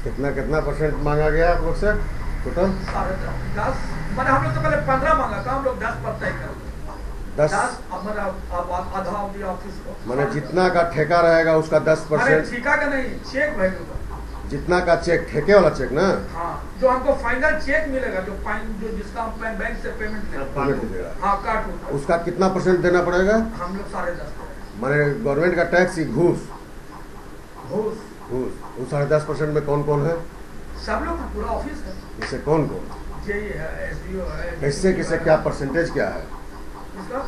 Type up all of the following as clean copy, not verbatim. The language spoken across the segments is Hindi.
कितना कितना परसेंट मांगा गया आप लोग से टोटल? 10.5 मैंने हम लोग तो पहले 15 मांगा था, हम लोग 10 पर तय कर 10 हमारा आधा ऑफिस को मैंने जितना का ठेका रहेगा उसका 10%। ठेका का नहीं, चेक वैल्यू का जितना का चेक, ठेके वाला चेक ना? हाँ, जो हमको फाइनल चेक मिलेगा, जो जिसका हम बैंक से पेमेंट देगा, हाँ काट होगा, उसका कितना परसेंट देना पड़ेगा? हम लोग 10.5। मैंने गवर्नमेंट का टैक्स ही घूस घूस उस 10.5% में कौन कौन है? सब लोग का पूरा ऑफिस है। इसे कौन कौन? जेई है, एसडीओ है। कैसे कैसे क्या परसेंटेज क्या है? इसका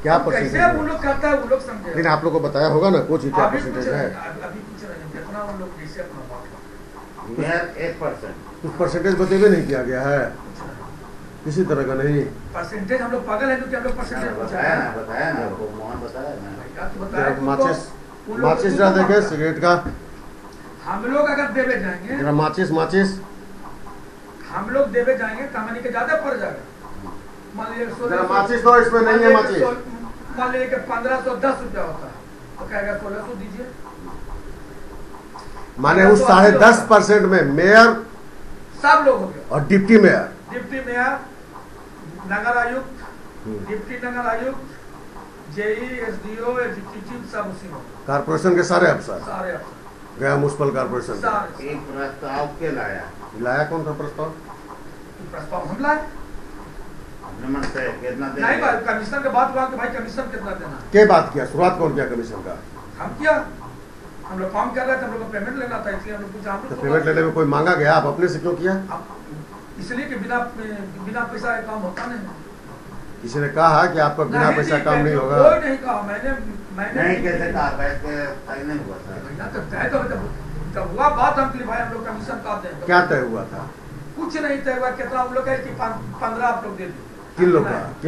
क्या परसेंटेज? कैसे वो लोग करता है वो लोग समझे। लेकिन आप लोग को बताया होगा ना कुछ क्या परसेंटेज है? अभी पूछ रहे हैं जितना उन लोग जैसे अपना बात 1% कुछ परसेंटेज बतेबे नहीं किया गया है किसी तरह का? नहीं परसेंटेज हम लोग पागल है क्योंकि हम लोग परसेंटेज बताया ना आपको, मोहन बताया ना। माचिस जरा देखे सिगरेट का। हम लोग अगर देवे जाएंगे जरा माचिस हम लोग देवे जाएंगे कहानी के ज्यादा पड़ जाएगा। मान लीजिए माचिस तो इसमें नहीं है माचिस। मान लीजिए कि 1510 रुपया होता है तो कहेगा 1600 दीजिए। माने उस 10.5% में मेयर सब लोग हो गए और डिप्टी मेयर, नगर आयुक्त, डिप्टी नगर आयुक्त, जेई, एसडीओ, एग्जीक्यूटिव सब उसी में। कारपोरेशन के सारे अफसर गया म्युनिसिपल कारपोरेशन। एक प्रस्ताव के लाया कौन था प्रस्ताव? हम लाए कितना नहीं भाई, कमीशन के बात हुआ कि भाई कमीशन कितना देना है। क्या बात किया? शुरुआत कौन किया कमीशन का? हम किया, हम लोग काम कर रहे थे, हम लोग को पेमेंट लेना था इसलिए हम लोग पूछा। तो पेमेंट लेने में कोई मांगा गया? आप अपने से क्यों किया? इसलिए कि बिना पैसा काम होता नहीं। किसी ने कहा कि आपका बिना पैसा काम नहीं होगा? कोई नहीं कहा। मैंने नहीं कैसे कहा? तय नहीं हुआ था भैया, तो तय तो जब हुआ बात हम भाई हम लोग कमीशन का दें। क्या तय हुआ था? कुछ नहीं तय हुआ। कितना हम लोग है कि 15 आप लोग दे दो। किन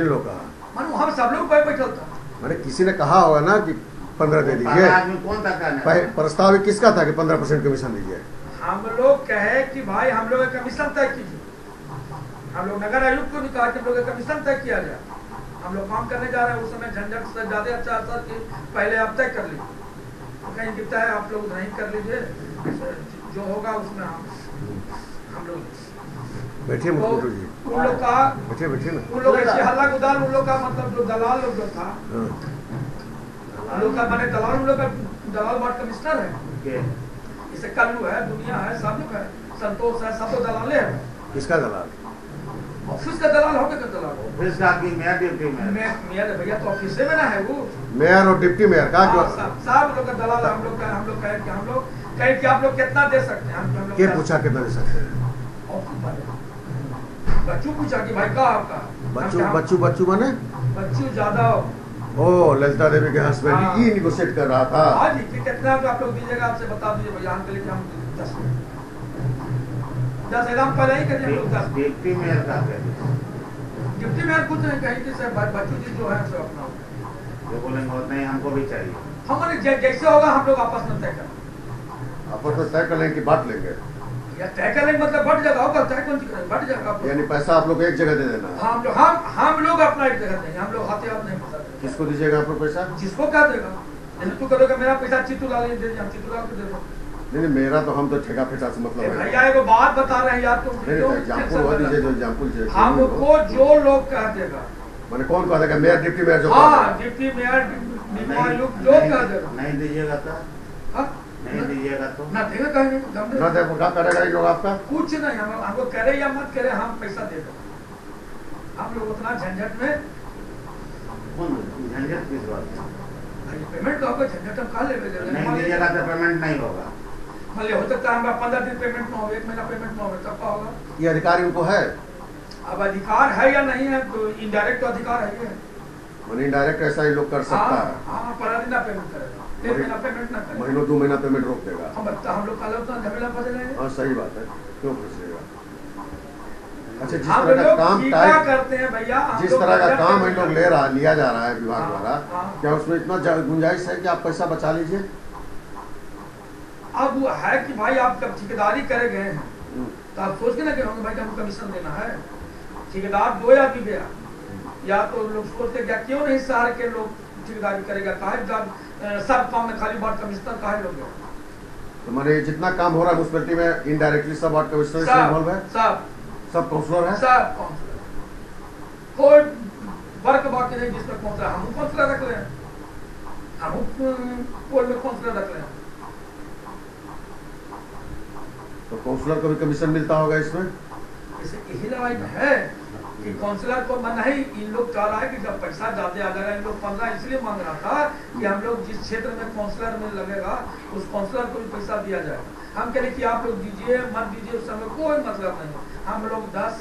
लोग का? मानो हम सब लोग बैठल था। मैंने किसी ने कहा होगा ना कि 15 दे दीजिए। कौन था? प्रस्ताव किसका था कि 15% कमीशन दीजिए? हम लोग कहे कि भाई हम लोग कमीशन तय कीजिए। हम लोग नगर आयुक्त को भी कहा कि हम लोग कमीशन तय किया जाए। हम लोग काम करने जा रहे हैं, उस समय झंझट से ज्यादा अच्छा सर कि पहले आप तय कर लीजिए, तो कहीं दिखता है आप लोग नहीं कर लीजिए, जो होगा उसमें हम लोग बैठिए मुकुट जी। उन लोग का बैठिए ना। उन लोग ऐसे हल्ला गुदाल, उन लोग का मतलब जो दलाल लोग जो था उन लोग का बने दलाल, उन लोग का दलाल वार्ड कमिश्नर है, जैसे कल्लू है, दुनिया है, सब लोग है, संतोष है, सब लोग दलाले है। किसका दलाल? ऑफिस का दलाल होगा का दलाल ऑफिस का कि मेयर डिप्टी मेयर भैया तो ऑफिस में ना है वो मेयर और डिप्टी मेयर का सब लोग का दलाल। हम लोग कहे कि हम लोग कहे कि आप लोग कितना दे सकते हैं। हम लोग क्या पूछा कितना दे सकते हैं? बच्चू पूछा कि भाई का आपका बच्चू माने बच्चू जादव। ओ ललिता देवी के हस्बैंड ये निगोशिएट कर रहा था। हाँ जी, कि कितना आप लोग दीजिएगा, आपसे बता दीजिए भैया हम के लिए हम 10 एकदम पहले ही करिए। डिप्टी मेयर का डिप्टी मेयर कुछ नहीं कहीं से बच्चू जी जो है सो अपना जो बोलेंगे नहीं हमको भी चाहिए। हमारे जैसे होगा हम लोग आपस में तय करें। आपस में तय कर लेंगे कि बांट लेंगे? या तय कर लेंगे मतलब बढ़ जाएगा, होगा तय कौन सी करेंगे, बढ़ जाएगा। यानी पैसा आप लोग एक जगह दे देना है? हम लोग अपना एक जगह देंगे, हम लोग हाथे हाथ नहीं पता। किसको दीजिएगा आप लोग पैसा? जिसको क्या देगा? जैसे तू करोगे मेरा पैसा चित्तू लाल दे, हम चित्तू लाल को दे दो। नहीं मेरा तो हम तो ठेका फेटा से मतलब है भैया। एगो बात बता रहे हैं यार, तुम एग्जाम्पल दीजिए जो एग्जाम्पल चाहिए हमको जो लोग कह देगा। मैंने कौन कहा देगा? मेयर डिप्टी मेयर जो डिप्टी मेयर जो कह देगा। नहीं दीजिएगा तो नहीं दीजिएगा तो ना देगा कहेंगे ना दे क्या करेगा ये लोग आपका? कुछ नहीं। हमको करे या मत करे हम पैसा दे दो। हम लोग उतना झंझट में झंझट किस बात है? पेमेंट तो होगा, झंझट हम खा लेंगे। नहीं दीजिएगा तो पेमेंट नहीं होगा। मान लिया हो सकता है हमारा 15 दिन पेमेंट ना हो, 1 महीना पेमेंट ना हो, तब का होगा? ये अधिकार इनको है? अब अधिकार है या नहीं है तो इनडायरेक्ट तो अधिकार है। इनडायरेक्ट ऐसा ही लोग कर सकता है। हाँ, 15 दिन पेमेंट करेगा, 1 महीना पेमेंट ना करेगा, महीनों 2 महीना पेमेंट रोक देगा। हम लोग कल उतना झमेला फंस जाएंगे। हाँ सही बात है, क्यों फंसेगा? अच्छा जिस हम तरह का लोग काम क्या करते हैं भैया, जिस तरह का काम हम लोग लिया जा रहा है विभाग द्वारा, क्या उसमें इतना गुंजाइश है कि आप पैसा बचा लीजिए? अब वो है कि भाई आप जब ठेकेदारी करे गए हैं तो आप सोच के ना गए होंगे भाई हमको कमीशन देना है। ठेकेदार 2 या भी गया, या तो लोग सोचते क्या क्यों नहीं शहर के लोग ठेकेदारी करेगा, काहे सब काम में खाली बात कमिश्नर काहे लोग गया। तो माने जितना काम हो रहा है म्यूनसिपैलिटी में इनडायरेक्टली सब वार्ड कमिश्नर से इन्वॉल्व है, सब काउंसलर है, सब काउंसलर, कोई वर्क बाकी नहीं जिसमें काउंसलर, हम काउंसलर रख रहे हैं, हम पोल में काउंसलर रख रहे हैं। तो काउंसलर को भी कमीशन मिलता होगा इसमें? इसे यही लड़ाई में है कि काउंसलर को मन नहीं, इन लोग चाह रहा है कि जब पैसा ज्यादा आ जाएगा, इन लोग 15 इसलिए मांग रहा था कि हम लोग जिस क्षेत्र में काउंसलर में लगेगा उस काउंसलर को भी पैसा दिया जाएगा। हम कह रहे कि आप लोग दीजिए मत दीजिए उस समय कोई मतलब नहीं, हम लोग 10,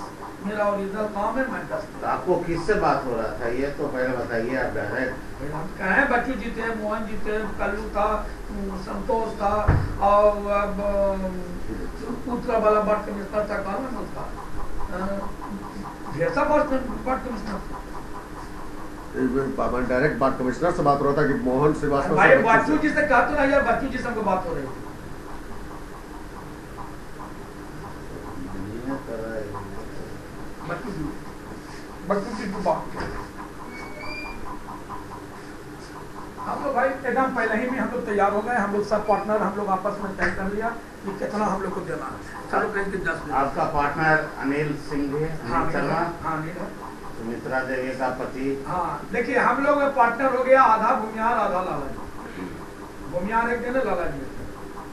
मेरा ओरिजिनल काम है, मैं 10। तो आपको किससे बात हो रहा था ये तो पहले बताइए आप डायरेक्ट। हम कहे बच्चू जीते, मोहन जीते, कल्लू था, संतोष था और उत्तरा वाला वार्ड कमिश्नर था, कौन था, डायरेक्ट वार्ड कमिश्नर से बात हो रहा था कि मोहन श्रीवास्तव भाई बच्चू जी से कहा तो ना यार, बच्चू जी से हमको बात हो रही थी। बच्चू जी को बात हम लोग भाई एकदम पहले ही में हम लोग तैयार हो गए, हम लोग सब पार्टनर हम लोग आपस में तय कर लिया कि कितना हम लोग को देना है। चलो कहीं के 10 आपका पार्टनर अनिल सिंह है, हाँ शर्मा, हाँ अनिल है, सुमित्रा देवी का पति। हाँ देखिए हम लोग पार्टनर हो गया, आधा भूमियार आधा लाला जी, भूमियार एक दिन लाला जी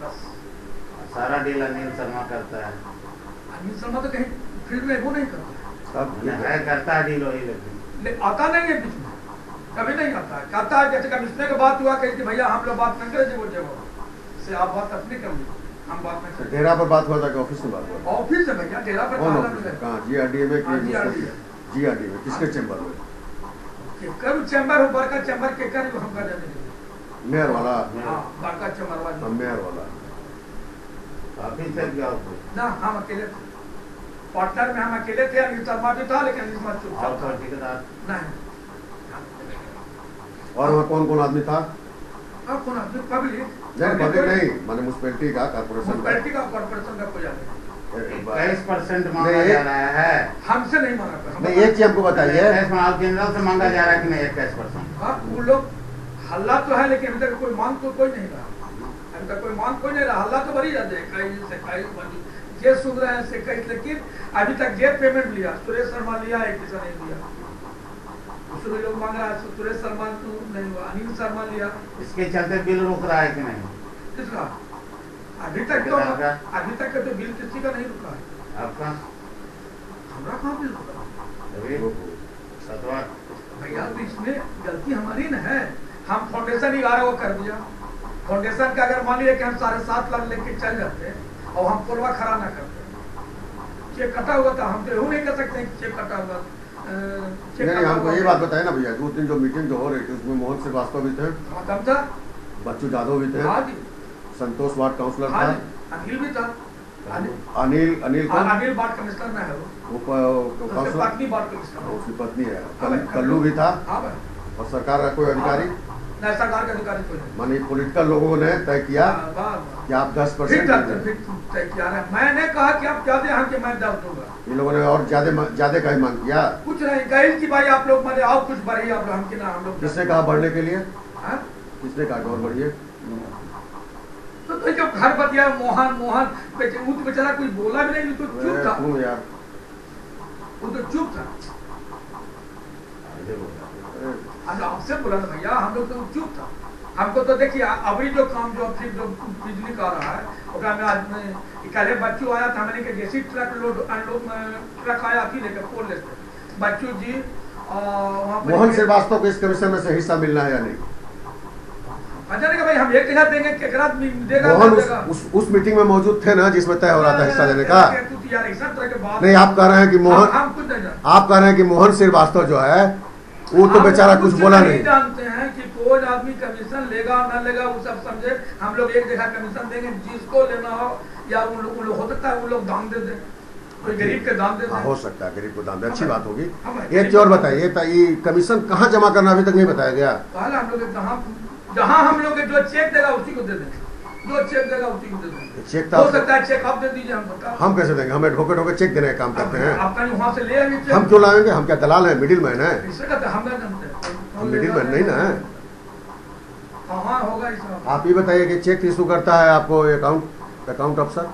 बस। सारा डील अनिल शर्मा करता है। अनिल शर्मा तो कहीं फील्ड में वो नहीं करता है, करता है डील वही, लेकिन आता नहीं है बीच में, कभी नहीं आता है। कहता है जैसे कमिश्नर की बात हुआ कि भैया हम लोग बात नहीं करें, वो जगह से आप बात अपनी कर ली, हम बात नहीं करें। डेरा पर बात हुआ था कि ऑफिस में बात हुआ था? ऑफिस है भैया, डेरा पर कहाँ? जीआरडीए में? जीआरडीए में किसके चैम्बर में? केकर चैम्बर हो, बड़का चैम्बर केकर हमका जाने दीजिए। मेयर वाला? हाँ बड़का चैम्बर वाला, मेयर वाला। ऑफिस से क्या ना, हम अकेले थे पार्टनर में, हम अकेले थे। अनिल शर्मा भी था लेकिन अनिल शर्मा चुपचाप था, ठेकेदार नहीं। और वहाँ कौन कौन आदमी था? अब कौन आदमी? पब्लिक नहीं, पब्लिक नहीं, माने म्युनिसिपैलिटी का, कॉर्पोरेशन का कोई आदमी 21% मांगा जा रहा है। हमसे नहीं मांगा। नहीं, एक चीज हमको बताइए, जनरल से मांगा जा रहा है कि नहीं 21%? हाँ वो लोग हल्ला तो है लेकिन अभी तक कोई मांग तो कोई नहीं रहा, अभी तक कोई मांग कोई नहीं रहा। हल्ला तो भरी जाते हैं, ये सुन रहे हैं से कई, लेकिन अभी तक ये पेमेंट लिया सुरेश शर्मा लिया, एक किसी नहीं लिया। उसमें लोग मांग रहा है सुरेश शर्मा नहीं हुआ, अनिल शर्मा लिया। इसके चलते बिल रुक रहा है कि नहीं? किसका? अभी तक तो बिल किसी का नहीं रुका है। आपका? हमारा कहाँ बिल रुका भैया? तो इसमें गलती हमारी न है, हम फाउंडेशन 11 को कर दिया। फाउंडेशन का अगर मान लिया कि हम 7.5 लाख लेके चल जाते और हम पुलवा खड़ा ना करते, चेक कटा हुआ था, हम तो यू नहीं कर सकते चेक कटा हुआ। नहीं, हमको ये बात बताए ना भैया, 2 दिन जो मीटिंग जो हो रही थी उसमें मोहन श्रीवास्तव भी थे, कम था, बच्चू यादव भी थे, संतोष वार्ड काउंसलर था, अनिल भी था, अनिल वार्ड कमिश्नर में है वो काउंसलर, पत्नी वार्ड कमिश्नर, उसकी पत्नी है, कल्लू भी था, और सरकार का कोई अधिकारी नहीं, सरकार के अधिकारी कोई नहीं। मानी पॉलिटिकल लोगों ने तय किया कि आप 10% तय किया है। मैंने कहा कि आप क्या दे, हम कि मैं 10 दूंगा। इन लोगों ने और ज्यादा का ही मांग किया। कुछ नहीं कही कि भाई आप लोग मैंने आओ कुछ बढ़िए, आप लोग हम कि ना हम लोग। किसने कहा बढ़ने के लिए? किसने कहा और बढ़िए? तो जब घर बतिया मोहन बेचारा कुछ बोला भी नहीं, तो चुप था यार, वो तो चुप था। आपसे बोला ना भैया, हम लोग तो चुप था। हमको तो देखिए अभी जो काम जो फिर जो बिजली का रहा है, उसका में आज में कल बच्चू आया था, मैंने कि जैसी ट्रक लोड अनलोड ट्रक आया थी लेकर पोल लेते बच्चू जी मोहन श्रीवास्तव को इस कमीशन में से हिस्सा मिलना है या नहीं? जाने भाई हम एक जगह देंगे, केकरा देगा? मोहन उस मीटिंग में मौजूद थे ना जिसमें तय हो रहा था हिस्सा देने का? नहीं, आप कह रहे हैं कि मोहन, आप कह रहे हैं कि मोहन श्रीवास्तव जो है वो तो बेचारा कुछ बोला नहीं। जानते हैं कि कोई आदमी कमीशन लेगा ना लेगा वो सब समझे, हम लोग एक जगह कमीशन देंगे, जिसको लेना हो या उन लोग हो सकता है वो लोग दान दे दे, कोई गरीब के दान दे दे। हो सकता है गरीब को दान दे, अच्छी बात होगी। एक चीज और बताइए, ये कमीशन कहाँ जमा करना अभी तक नहीं बताया गया? हम लोग जहाँ हम लोग जो चेक देगा उसी को दे देंगे, जो चेक देगा उसी को दे देंगे। चेक हो सकता है चेक आप दे दीजिए, हम कैसे देंगे? हम एडवोकेट होकर चेक देने का काम करते हैं। आपका वहाँ से ले आएंगे, हम क्यों लाएंगे? हम क्या दलाल हैं, मिडिल मैन है? हम मिडिल मैन नहीं ना है। हाँ होगा इसमें। आप ये बताइए कि चेक इशू करता है आपको अकाउंट अफसर?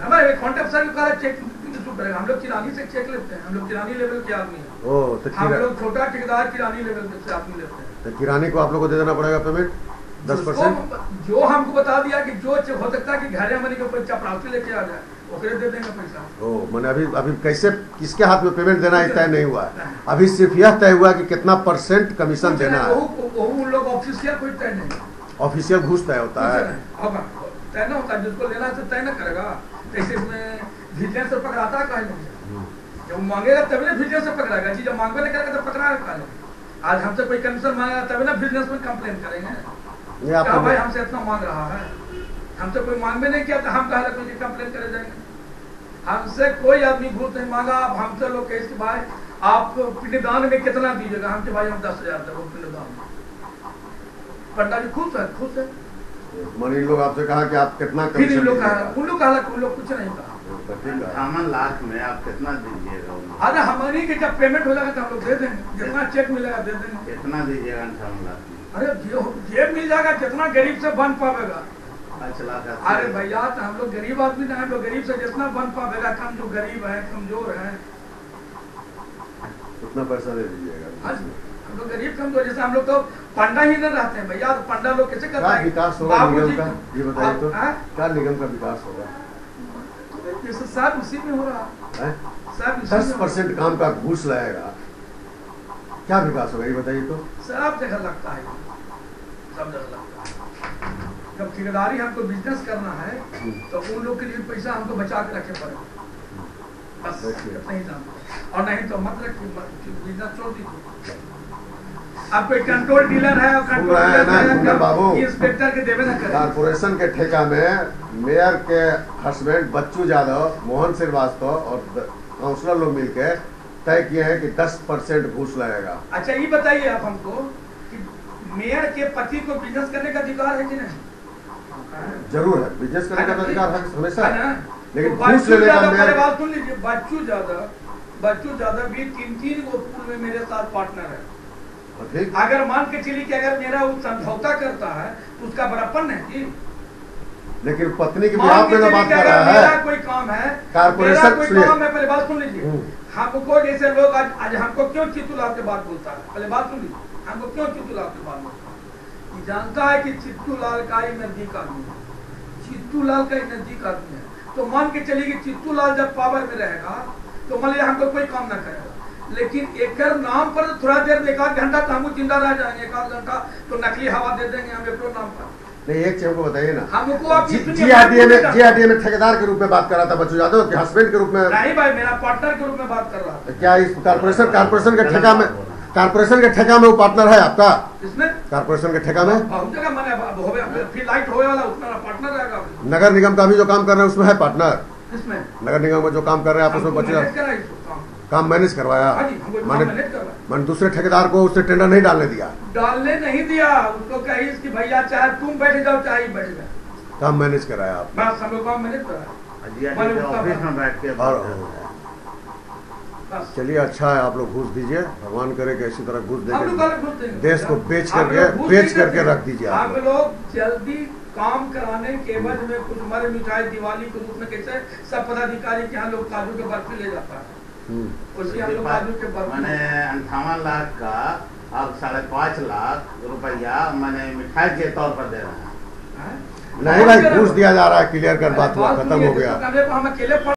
हमारे अकाउंट अफसर का चेक इशू करेगा। हम लोग किरानी से चेक लेते हैं, हम लोग किरानी लेवल के आदमी हैं। ओ तो हम लोग छोटा ठेकेदार किरानी लेवल से आदमी लेते हैं। तो किरानी को आप लोग को दे देना पड़ेगा पेमेंट 10%? जो हमको बता दिया कि जो हो सकता है कि घरे मनी के ऊपर चपरासी लेके आ जाए, ओकरे दे देंगे पैसा। ओ मैंने अभी कैसे किसके हाथ में पेमेंट देना है तय नहीं हुआ है। अभी सिर्फ यह तय हुआ कि कितना % कमीशन देना है। उन लोग ऑफिशियल कोई तय नहीं, ऑफिशियल घूस तय होता है, तय ना होता है। जिसको लेना है तय ना करेगा। जैसे इसमें विजिलेंस से पकड़ाता है कहीं नहीं, जब मांगेगा तभी ना विजिलेंस से पकड़ाएगा जी। जब मांगवे नहीं करेगा तो पकड़ाएगा। आज हमसे कोई कमीशन मांगेगा तभी ना विजिलेंस में कंप्लेन करेंगे क्या भाई हमसे इतना मांग रहा है। हमसे कोई मांगवे नहीं किया तो हम कहा कोई कंप्लेन करे जाएंगे। हमसे कोई आदमी घूस नहीं मांगा। अब हमसे लोग कहे कि भाई आप पिंडदान में कितना दीजिएगा? हमसे भाई हम 10,000 देंगे पिंडदान में। पंडा जी खुश है, खुश है। मन इन लोग आपसे कहा कि आप कितना फिर इन लोग उन लोग कुछ नहीं कहा। 58 लाख में आप कितना दीजिएगा? अरे हमारी के जब पेमेंट हो जाएगा तो हम लोग दे देंगे, जितना चेक मिलेगा दे देंगे। कितना दीजिएगा 58 लाख में? अरे जेब मिल जाएगा, जितना गरीब से बन पावेगा। 5 लाख? अरे भैया तो हम लोग गरीब आदमी ना, हम लोग गरीब से जितना बन पावेगा। कम जो गरीब है, कमजोर है, उतना पैसा दे दीजिएगा। हम लोग गरीब कमजोर, जैसे हम लोग तो पंडा ही न रहते हैं भैया। तो पंडा लोग कैसे करता है? विकास होगा निगम का, ये बताइए तो क्या निगम का विकास होगा? जैसे सब उसी में हो रहा है। 10% काम का घूस लगेगा, क्या विकास होगा ये बताइए तो? सब जगह लगता है, सब जगह लगता है। जब ठेकेदारी हमको बिजनेस करना है तो उन लोग के लिए पैसा हमको बचा के रखे पड़ेगा, बस इतना ही जानते। और नहीं तो मत रखिए, बिजनेस छोड़ दीजिए। अब कोई कंट्रोल डीलर है और कंट्रोल बाबू इंस्पेक्टर के देवे ना करे। कारपोरेशन के ठेका में मेयर के हस्बैंड बच्चू यादव, मोहन श्रीवास्तव और काउंसलर लोग मिलकर तय किए हैं कि 10% घूस लगेगा। अच्छा ये बताइए आप हमको कि मेयर के पति को बिजनेस करने का अधिकार है कि नहीं? जरूर है, बिजनेस करने का अधिकार है हमेशा, लेकिन तो घूस लेने का मेयर। बात सुन लीजिए, बच्चू यादव भी 3 वो पूल में मेरे साथ पार्टनर है। अगर मान के चलिए कि अगर मेरा वो समझौता करता है तो उसका बड़ापन है जी। लेकिन पत्नी के बिहाफ में बात कर रहा है। मेरा कोई काम है, कारपोरेशन कोई काम है, पहले बात सुन लीजिए। हमको जैसे लोग आज हमको क्यों चित्तूलाल के बात बोलता है, पहले बात सुन लीजिए। हमको क्यों चित्तूलाल के बात बोलता है? जानता है कि चित्तूलाल का ही नजदीक आदमी है, चित्तूलाल का ही नजदीक आदमी है। तो मान के चलिए कि चित्तूलाल जब पावर में रहेगा तो मान लिया हमको कोई काम ना करेगा, लेकिन एक नाम पर थोड़ा देर 1 घंटा तो हम जिंदा रह जाएंगे। 1 घंटा तो नकली हवा दे देंगे हम एक नाम पर। नहीं, एक चीज को बताइए ना, हमको आप जीआरडीए में ठेकेदार के रूप में बात कर रहा था बच्चू यादव के हस्बैंड के रूप में? नहीं भाई, मेरा पार्टनर के रूप में बात कर रहा था। क्या इस कारपोरेशन के ठेका में वो पार्टनर है आपका? इसमें कारपोरेशन के ठेका में बहुत जगह मैंने फिर लाइट होने वाला उसमें पार्टनर रहेगा। नगर निगम का भी जो काम कर रहे हैं उसमें है पार्टनर? इसमें नगर निगम में जो काम कर रहे हैं आप उसमें बच्चे काम मैनेज करवाया? मैंने दूसरे ठेकेदार को उससे टेंडर नहीं डालने दिया? डालने नहीं दिया उसको, कही कि भैया चाहे तुम बैठ जाओ चाहे बैठ जाओ, काम मैनेज कराया आप? बस हम लोग काम मैनेज कराया। चलिए अच्छा है, आप लोग घूस दीजिए, भगवान करे कि इसी तरह घूस देके देश को बेच करके रख दीजिए। आप लोग जल्दी काम कराने के एवज में कुछ मर मिठाई दिवाली के रूप में कैसे सब पदाधिकारी के यहाँ लोग काजू के बर्फी ले जाता है, उसी हम लोग काजू के बर्फी। मैंने 58 लाख का अब 5.5 लाख रुपया मैंने मिठाई के तौर पर दे रहा है। नहीं भाई, घूस दिया जा रहा है, क्लियर कर बात हुआ, खत्म हो गया। हम अकेले